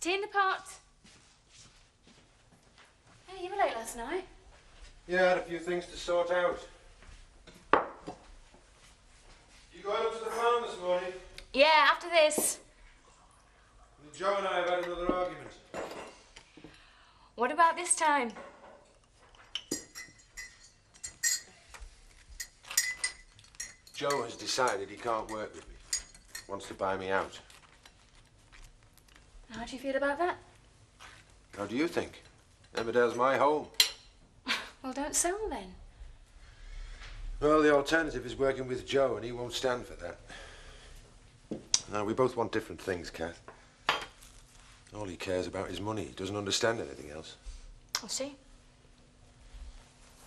Tea in the pot. Hey, you were late last night. Yeah, I had a few things to sort out. You going up to the farm this morning? Yeah, after this. Joe and I have had another argument. What about this time? Joe has decided he can't work with me. Wants to buy me out. How do you feel about that? How do you think? Emmerdale's my home. Well, don't sell then. Well, the alternative is working with Joe, and he won't stand for that. Now, we both want different things, Kath. All he cares about is money. He doesn't understand anything else. I see.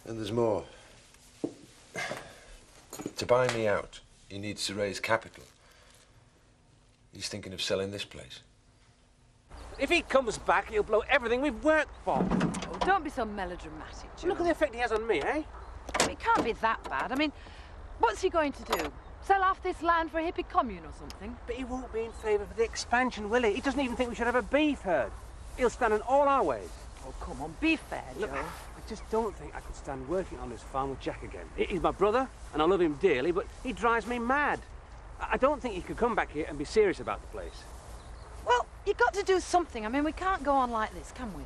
And there's more. To buy me out, he needs to raise capital. He's thinking of selling this place. If he comes back, he'll blow everything we've worked for. Oh, don't be so melodramatic, Joe. Look at the effect he has on me, eh? It can't be that bad. I mean, what's he going to do? Sell off this land for a hippie commune or something? But he won't be in favour of the expansion, will he? He doesn't even think we should have a beef herd. He'll stand in all our ways. Oh, come on, be fair, Joe. Look, I just don't think I could stand working on this farm with Jack again. He's my brother, and I love him dearly, but he drives me mad. I don't think he could come back here and be serious about the place. Well, you've got to do something. I mean, we can't go on like this, can we?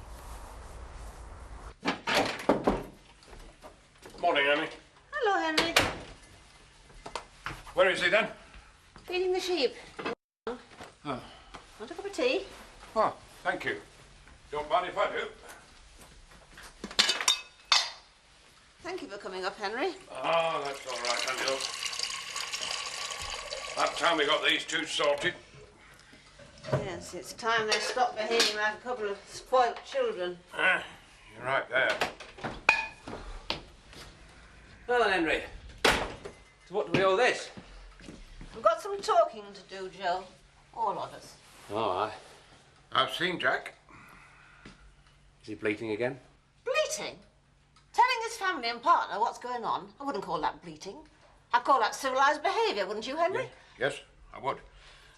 Morning, Annie. Hello, Henry. Where is he then? Feeding the sheep. Oh. Want a cup of tea? Oh, thank you. Don't mind if I do. Thank you for coming up, Henry. Oh, that's all right, Angelo. That time we got these two sorted. Yes, it's time they stopped behaving like a couple of spoilt children. Ah, you're right there. Well then, Henry, so what do we owe this? We've got some talking to do, Joe. All of us. All right. I've seen Jack. Is he bleating again? Bleating? Telling his family and partner what's going on? I wouldn't call that bleating. I'd call that civilised behaviour, wouldn't you, Henry? Yes, I would.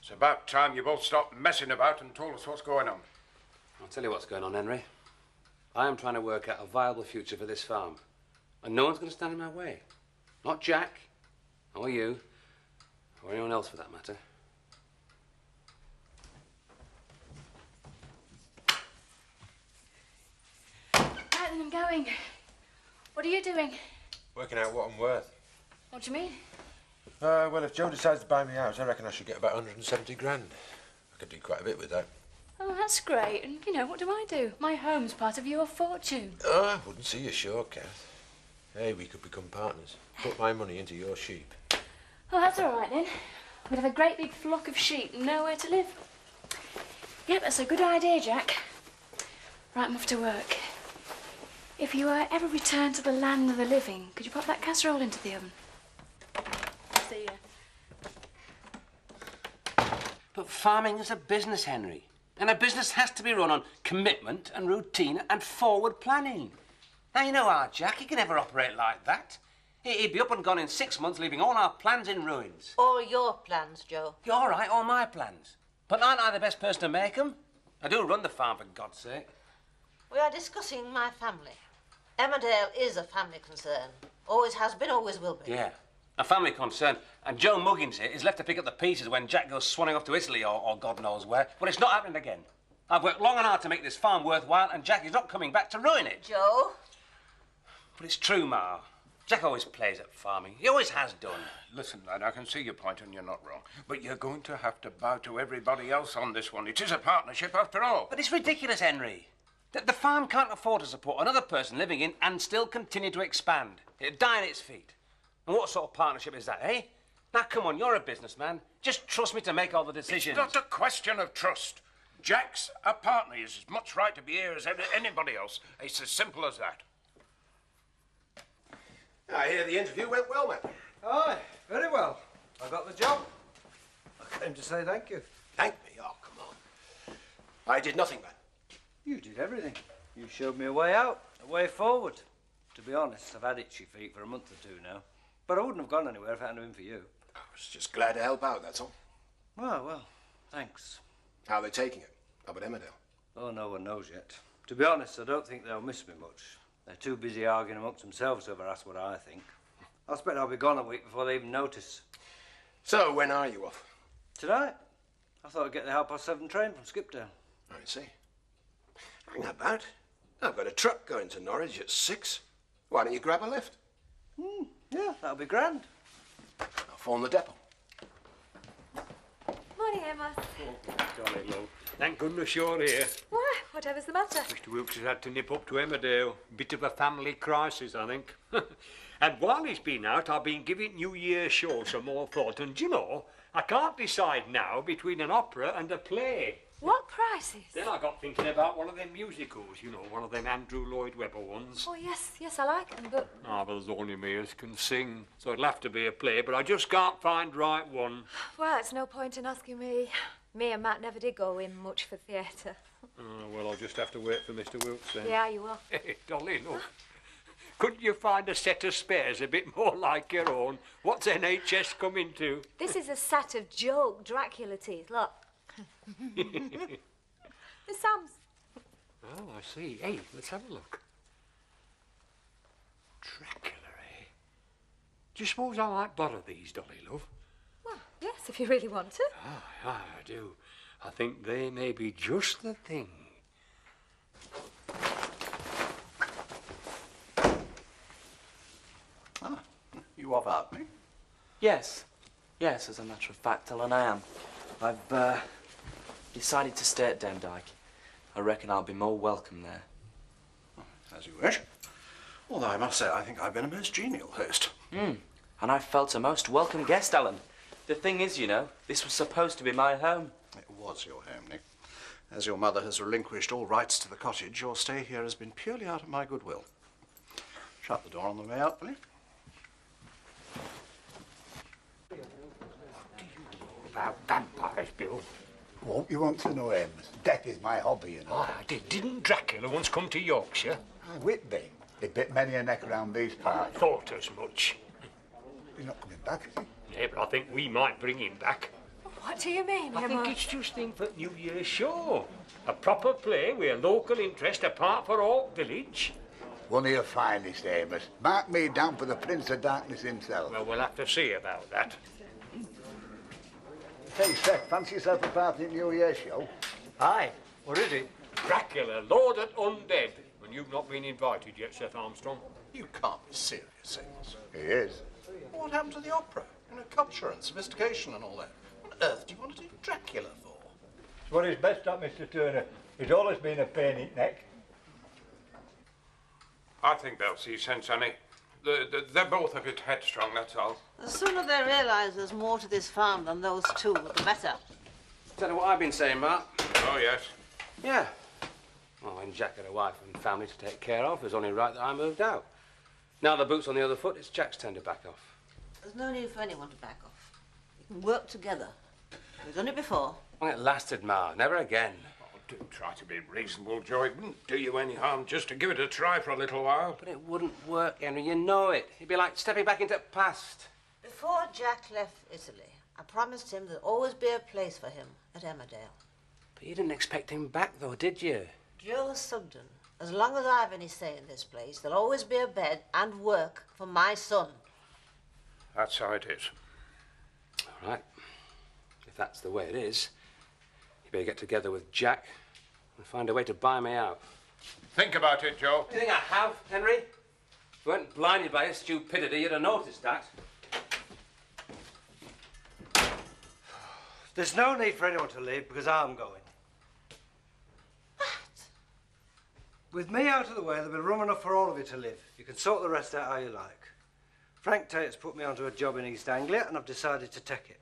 It's about time you both stopped messing about and told us what's going on. I'll tell you what's going on, Henry. I am trying to work out a viable future for this farm. And no one's going to stand in my way. Not Jack, or you, or anyone else for that matter. Right then, I'm going. What are you doing? Working out what I'm worth. What do you mean? Well, if Joe decides to buy me out, I reckon I should get about 170 grand. I could do quite a bit with that. Oh, that's great. And, you know, what do I do? My home's part of your fortune. Oh, I wouldn't see you sure, Kath. Hey, we could become partners. Put my money into your sheep. Oh, that's all right, then. We'd have a great big flock of sheep and nowhere to live. Yep, that's a good idea, Jack. Right, I'm off to work. If you ever return to the land of the living, could you pop that casserole into the oven? See ya. But farming is a business, Henry. And a business has to be run on commitment and routine and forward planning. Now, you know our Jack, he can never operate like that. He'd be up and gone in 6 months, leaving all our plans in ruins. All your plans, Joe. You're all right, all my plans. But aren't I the best person to make them? I do run the farm, for God's sake. We are discussing my family. Emmerdale is a family concern. Always has been, always will be. Yeah, a family concern. And Joe Muggins here is left to pick up the pieces when Jack goes swanning off to Italy or God knows where. But it's not happening again. I've worked long and hard to make this farm worthwhile, and Jack is not coming back to ruin it. Joe? But it's true, Ma. Jack always plays at farming. He always has done. Listen, lad, I can see your point and you're not wrong. But you're going to have to bow to everybody else on this one. It is a partnership after all. But it's ridiculous, Henry. The farm can't afford to support another person living in and still continue to expand. It'd die on its feet. And what sort of partnership is that, eh? Now, come on, you're a businessman. Just trust me to make all the decisions. It's not a question of trust. Jack's a partner. He has as much right to be here as anybody else. It's as simple as that. I hear the interview went well, man. Aye, very well. I got the job. I came to say thank you. Thank me? Oh, come on. I did nothing, man. You did everything. You showed me a way out, a way forward. To be honest, I've had itchy feet for a month or two now. But I wouldn't have gone anywhere if it hadn't been for you. I was just glad to help out, that's all. Well, thanks. How are they taking it up at Emmerdale? Oh, no one knows yet. To be honest, I don't think they'll miss me much. They're too busy arguing amongst themselves to ever ask what I think. I expect I'll be gone a week before they even notice. So, when are you off? Tonight? I thought I'd get the 7:30 train from Skipdale. I see. Hang about. I've got a truck going to Norwich at 6. Why don't you grab a lift? Yeah, that'll be grand. I'll phone the depot. Morning, Emma. Jolly love. Thank goodness you're here. Why? Whatever's the matter? Mr. Wilkes has had to nip up to Emmerdale. Bit of a family crisis, I think. And while he's been out, I've been giving New Year's show some more thought. And do you know, I can't decide now between an opera and a play. What crisis? Then I got thinking about one of them musicals, you know, one of them Andrew Lloyd Webber ones. Oh, yes, I like them, but... Ah, but there's only me as can sing, so it'll have to be a play, but I just can't find the right one. Well, it's no point in asking me. Me and Matt never did go in much for theatre. Oh, well, I'll just have to wait for Mr. Wilkes then. Yeah, you will. Hey, Dolly, look. Couldn't you find a set of spares a bit more like your own? What's NHS coming to? This is a set of joke Dracula teeth, look. It's Sam's. Oh, I see. Hey, let's have a look. Dracula, eh? Do you suppose I might borrow these, Dolly, love? Well, yes, if you really want to. Aye, I do. I think they may be just the thing. Ah, you off out, me? Yes. Yes, as a matter of fact, Ellen, I am. I've decided to stay at Demdike. I reckon I'll be more welcome there. As you wish. Although I must say, I think I've been a most genial host. And I've felt a most welcome guest, Ellen. The thing is, you know, this was supposed to be my home. It was your home, Nick. As your mother has relinquished all rights to the cottage, your stay here has been purely out of my goodwill. Shut the door on the way out, will you? About vampires, Bill. What you want to know, Em? Death is my hobby, you know. Oh, I did. Didn't Dracula once come to Yorkshire? Whitby. They bit many a neck around these parts. Thought as much. He's not coming back, is he? Yeah, but I think we might bring him back. What do you mean, I Emma? think it's just in for New Year's show. A proper play with a local interest apart for Oak Village. One of your finest, Amos. Mark me down for the Prince of Darkness himself. Well, we'll have to see about that. Hey, Seth, fancy yourself a part in the New Year show? Aye. What is it? Dracula, Lord at Undead. And you've not been invited yet, Seth Armstrong. You can't be serious, Amos. He is. What happened to the opera? You know, culture and sophistication and all that. What on earth do you want to do Dracula for? It's what he's best at, Mr. Turner. He's always been a pain in the neck. I think they'll see sense, Annie. They're both a bit headstrong, that's all. The sooner they realise there's more to this farm than those two, the better. Tell you what I've been saying, Mark. Oh, yes. Yeah. Well, when Jack had a wife and family to take care of, it was only right that I moved out. Now the boot's on the other foot, it's Jack's turn to back off. There's no need for anyone to back off. You can work together. We've done it before. Well, it lasted, Ma. Never again. Oh, do try to be reasonable, Joe. It wouldn't do you any harm just to give it a try for a little while. But it wouldn't work, Henry. You know it. It'd be like stepping back into the past. Before Jack left Italy, I promised him there'd always be a place for him at Emmerdale. But you didn't expect him back, though, did you? Joe Sugden, as long as I've any say in this place, there'll always be a bed and work for my son. That's how it is. All right. If that's the way it is, you better get together with Jack and find a way to buy me out. Think about it, Joe. You think I have, Henry? If you weren't blinded by his stupidity, you'd have noticed that. There's no need for anyone to leave because I'm going. What? With me out of the way, there'll be room enough for all of you to live. You can sort the rest out how you like. Frank Tate's put me onto a job in East Anglia and I've decided to take it.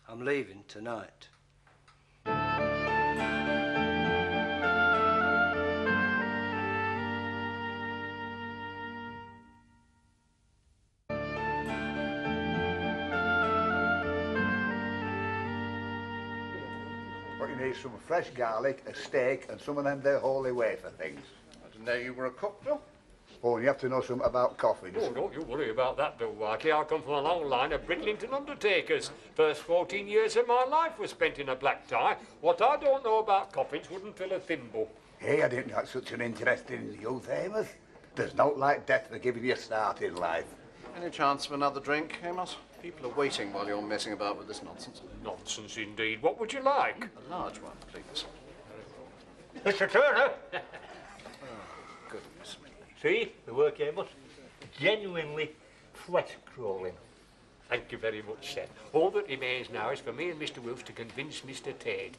I'm leaving tonight. What you need is some fresh garlic, a steak, and some of them there holy wafer things. I didn't know you were a cook, Bill. Oh, and you have to know something about coffins. Oh, don't you worry about that, Bill Whiteley. I come from a long line of Bridlington undertakers. First 14 years of my life was spent in a black tie. What I don't know about coffins wouldn't fill a thimble. Hey, I didn't know that's such an interest in youth, Amos. There's no like death for giving you a start in life. Any chance of another drink, Amos? People are waiting while you're messing about with this nonsense. Nonsense indeed. What would you like? A large one, please. Mr. Turner! Goodness me. See, the work, Amos? Genuinely sweat-crawling. Thank you very much, sir. All that remains now is for me and Mr. Wilkes to convince Mr. Tate.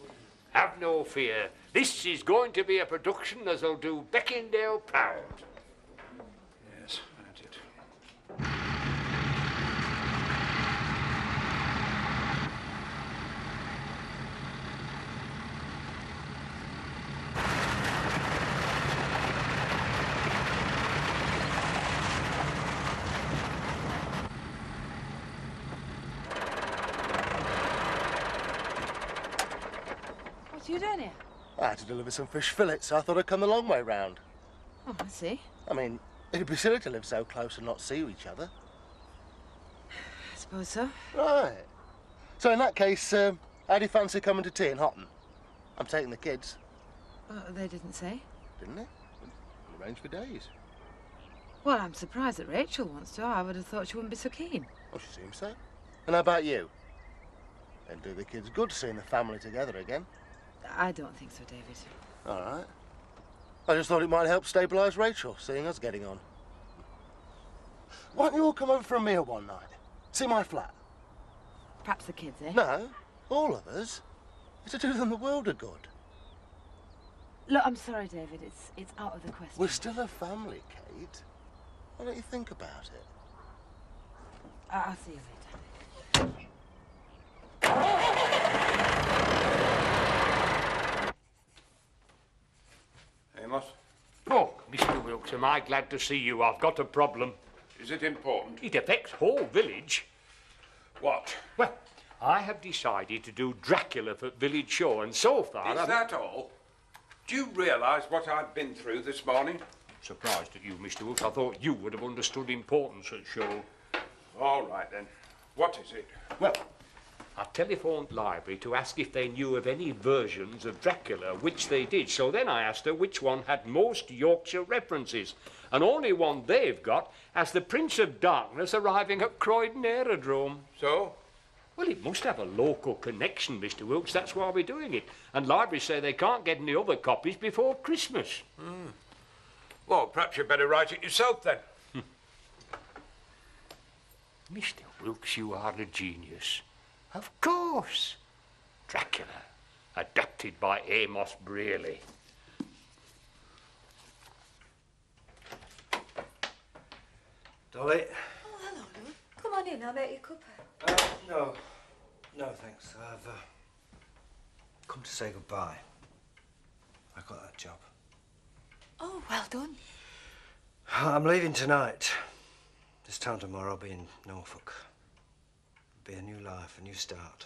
Have no fear. This is going to be a production that'll do Beckindale proud. Yes, that's it. What are you doing here? I had to deliver some fish fillets, so I thought I'd come the long way round. Oh, I see. I mean, it'd be silly to live so close and not see each other. I suppose so. Right. So in that case, how do you fancy coming to tea in Houghton? I'm taking the kids. They didn't say. Didn't they? Arranged for days. Well, I'm surprised that Rachel wants to. I would have thought she wouldn't be so keen. Oh, she seems so. And how about you? It'd do the kids good seeing the family together again. I don't think so, David. All right. I just thought it might help stabilise Rachel, seeing us getting on. Why don't you all come over for a meal one night? See my flat? Perhaps the kids, eh? No, all of us. It'll do them the world of good. Look, I'm sorry, David. It's out of the question. We're still a family, Kate. Why don't you think about it? I'll see you later. Amos? Oh, Mr. Wilkes, am I glad to see you. I've got a problem. Is it important? It affects whole village. What? Well, I have decided to do Dracula for village show, and so far... Is that all? Do you realise what I've been through this morning? Surprised at you, Mr. Wilkes. I thought you would have understood importance at show. All right, then. What is it? Well, I telephoned library to ask if they knew of any versions of Dracula, which they did. So then I asked her which one had most Yorkshire references. And only one they've got has the Prince of Darkness arriving at Croydon Aerodrome. So? Well, it must have a local connection, Mr. Wilkes. That's why we're doing it. And libraries say they can't get any other copies before Christmas. Well, perhaps you'd better write it yourself, then. Mr. Wilkes, you are a genius. Of course. Dracula, adapted by Amos Braley. Dolly? Oh, hello, Lou. Come on in, I'll make you a cuppa. No. No, thanks. I've come to say goodbye. I got that job. Oh, well done. I'm leaving tonight. This time tomorrow I'll be in Norfolk. It'll be a new life, a new start.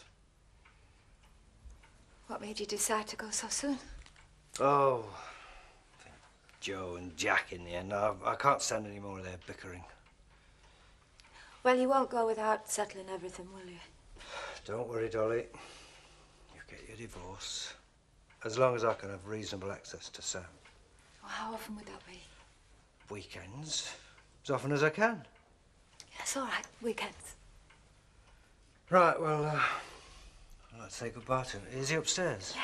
What made you decide to go so soon? Oh, I think Joe and Jack in the end. I can't stand any more of their bickering. Well, you won't go without settling everything, will you? Don't worry, Dolly. You get your divorce. As long as I can have reasonable access to Sam. Well, how often would that be? Weekends. As often as I can. Yes, all right. Weekends. Right, well, I'd like to say goodbye to him. Is he upstairs? Yes.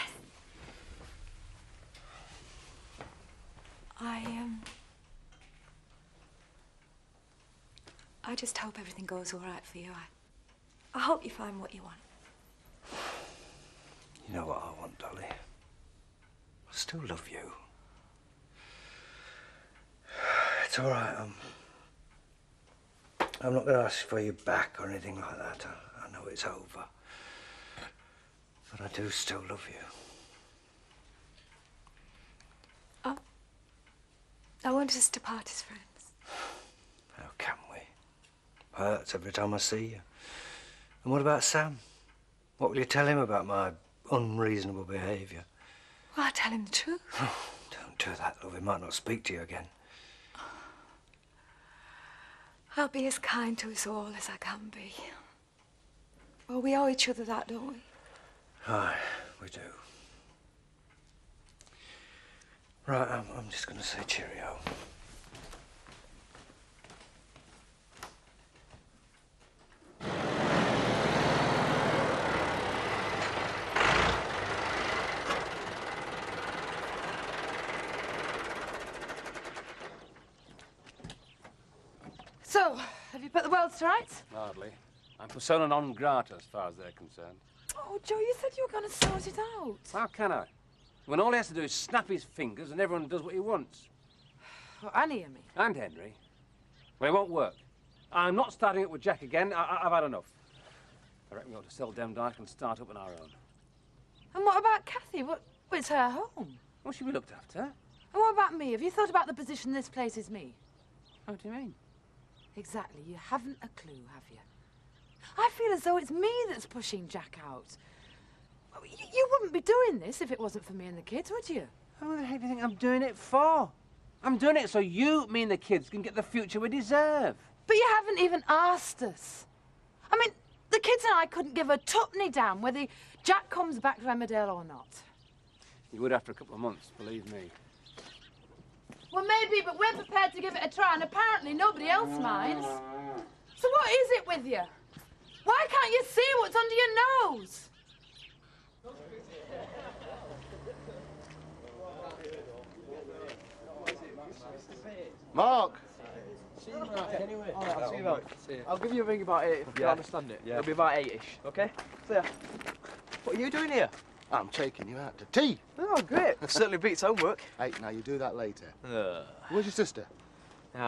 I just hope everything goes all right for you. I hope you find what you want. You know what I want, Dolly? I still love you. It's all right. I'm not going to ask for you back or anything like that. I know it's over. But I do still love you. Oh. I want us to part as friends. How can we? Hurts every time I see you. And what about Sam? What will you tell him about my unreasonable behaviour? Well, I'll tell him the truth. Don't do that, love. He might not speak to you again. I'll be as kind to us all as I can be. Well, we owe each other that, don't we? Aye, we do. Right, I'm just going to say cheerio. So, have you put the world to rights? Hardly. I'm persona non grata as far as they're concerned. Oh, Joe, you said you were going to sort it out. How can I? When all he has to do is snap his fingers and everyone does what he wants. Well, Annie and me. And Henry. Well, it won't work. I'm not starting it with Jack again. I've had enough. I reckon we ought to sell Demdike and start up on our own. And what about Kathy? Well, it's her home. Well, she'll be looked after. And what about me? Have you thought about the position this place is me? How do you mean? Exactly. You haven't a clue, have you? I feel as though it's me that's pushing Jack out. Well, you wouldn't be doing this if it wasn't for me and the kids, would you? Who the heck do you think I'm doing it for? I'm doing it so you, me and the kids can get the future we deserve. But you haven't even asked us. I mean, the kids and I couldn't give a tuppenny damn whether Jack comes back to Emmerdale or not. You would after a couple of months, believe me. Well, maybe, but we're prepared to give it a try, and apparently nobody else minds. So what is it with you? Why can't you see what's under your nose? Mark! I'll give you a ring about 8 if I can understand it. It'll be about 8-ish, okay? So, yeah. What are you doing here? I'm taking you out to tea. Oh, great. Certainly beats homework. Hey, now you do that later. Where's your sister?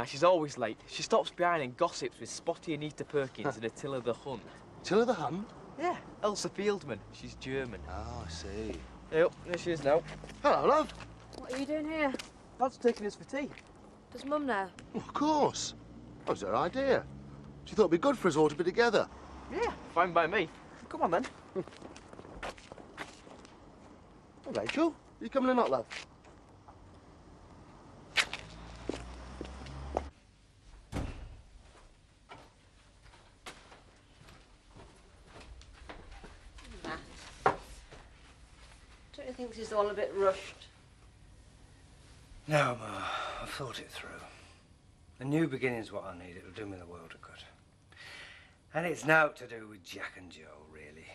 She's always late. She stops behind and gossips with Spotty Anita Perkins and Attila the Hun. Attila the Hun? Yeah, Elsa Fieldman. She's German. Oh, I see. Yep, there she is now. Hello, love. What are you doing here? Dad's taking us for tea. Does Mum know? Of course. That was her idea. She thought it'd be good for us all to be together. Yeah, fine by me. Come on, then. Well, Rachel, you coming or not, love? Don't you think this is all a bit rushed? No, Ma, I've thought it through. A new beginning's what I need. It'll do me the world of good. And it's now to do with Jack and Joe, really.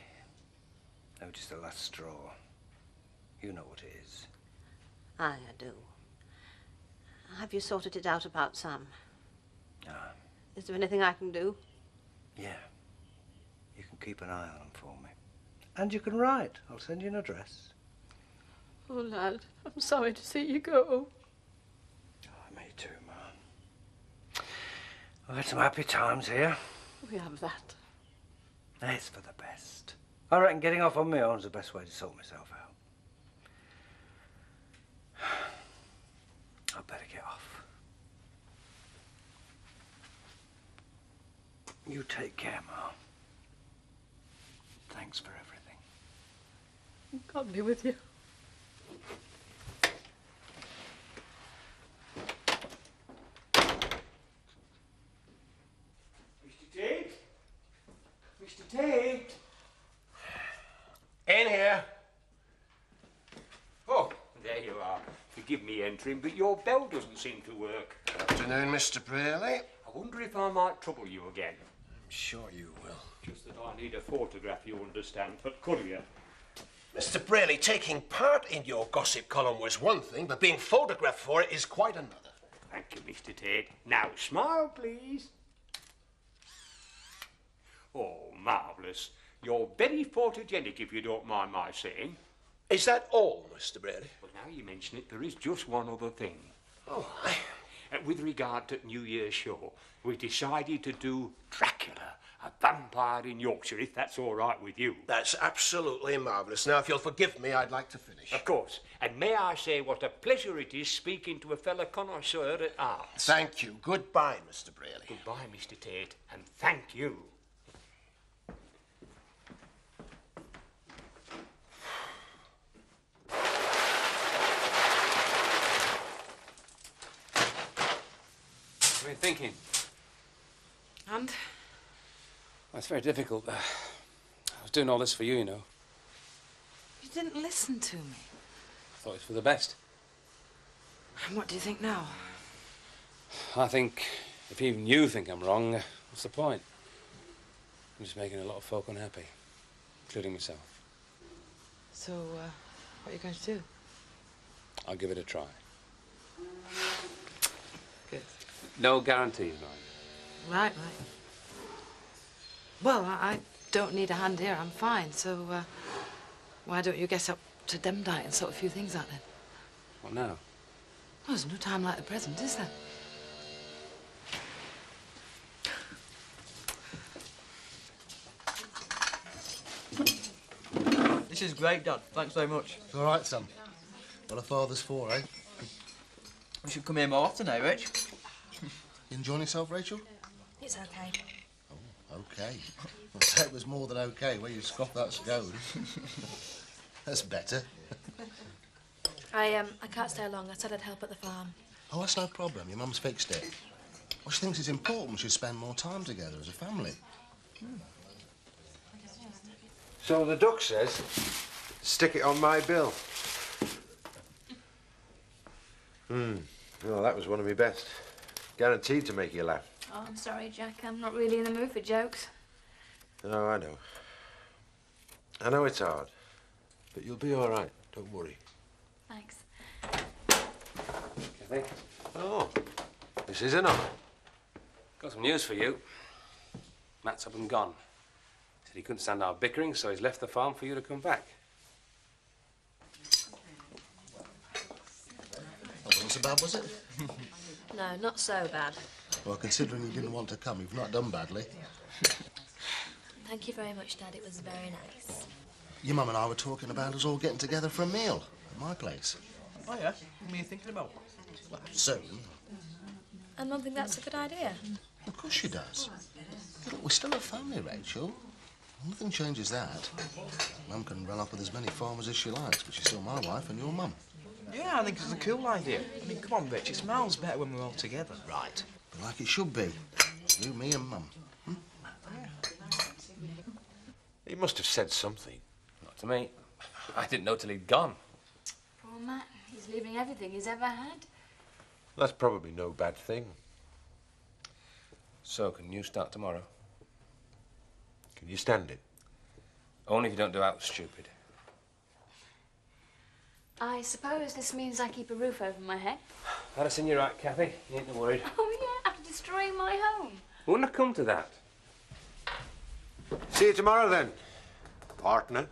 They were just the last straw. You know what it is. Aye, I do. Have you sorted it out about Sam? Ah. Is there anything I can do? Yeah. You can keep an eye on them for me. And you can write. I'll send you an address. Oh, lad, I'm sorry to see you go. Oh, me too, Ma. I've had some happy times here. We have that. It's for the best. I reckon getting off on my own's the best way to sort myself out. I'd better get off. You take care, Ma. Thanks for everything. God be with you. Mr. Tate? Mr. Tate? In here. Oh, there you are. Forgive me entering, but your bell doesn't seem to work. Afternoon, Mr. Braley. I wonder if I might trouble you again. I'm sure you will. Just that I need a photograph, you understand, for courier. Mr. Braley, taking part in your gossip column was one thing, but being photographed for it is quite another. Thank you, Mr. Tate. Now, smile, please. Oh, marvellous. You're very photogenic, if you don't mind my saying. Is that all, Mr. Braley? Well, now you mention it, there is just one other thing. Oh, with regard to New Year's show, we decided to do Dracula, a vampire in Yorkshire, if that's all right with you. That's absolutely marvellous. Now, if you'll forgive me, I'd like to finish. Of course. And may I say what a pleasure it is speaking to a fellow connoisseur at arts. Thank you. Goodbye, Mr. Braley. Goodbye, Mr. Tate, and thank you. What are you thinking? And? Well, it's very difficult. I was doing all this for you, you know. You didn't listen to me. I thought it was for the best. And what do you think now? I think if even you think I'm wrong, what's the point? I'm just making a lot of folk unhappy, including myself. So, what are you going to do? I'll give it a try. Good. No guarantees, mind. Right. Well, I don't need a hand here. I'm fine. So, why don't you get up to Demdike and sort a few things out then? What now? Well, there's no time like the present, is there? This is great, Dad. Thanks very much. All right, son. What a father's for, eh? We should come here more often, eh, Rich? You enjoying yourself, Rachel? It's okay. Oh, okay. I'd say it was more than okay where you scoff that scone. That's better. I can't stay long. I said I'd help at the farm. Oh, that's no problem. Your mum's fixed it. Well, she thinks it's important we should spend more time together as a family. So the duck says, stick it on my bill. Well, that was one of my best. Guaranteed to make you laugh. Oh, I'm sorry, Jack. I'm not really in the mood for jokes. Oh, I know. I know it's hard, but you'll be all right. Don't worry. Thanks. Kathy? Oh, this is an honour. Got some news for you. Matt's up and gone. Said he couldn't stand our bickering, so he's left the farm for you to come back. That wasn't so bad, was it? No, not so bad. Well, considering you didn't want to come, you've not done badly. Thank you very much, Dad. It was very nice. Your mum and I were talking about us all getting together for a meal at my place. Oh, yeah? What are you thinking about? Well, soon. And Mum think that's a good idea? Of course she does. Look, we're still a family, Rachel. Nothing changes that. Mum can run off with as many farmers as she likes, but she's still my wife and your mum. Yeah, I think it's a cool idea. I mean, come on, Rich. It's miles better when we're all together. Right. But like it should be. You, me and Mum. He must have said something. Not to me. I didn't know till he'd gone. Poor Matt. He's leaving everything he's ever had. That's probably no bad thing. So, can you start tomorrow? Can you stand it? Only if you don't do out stupid. I suppose this means I keep a roof over my head. I'd seen you right, Kathy. You ain't worried. Oh, yeah, after destroying my home. Wouldn't have come to that. See you tomorrow, then, partner.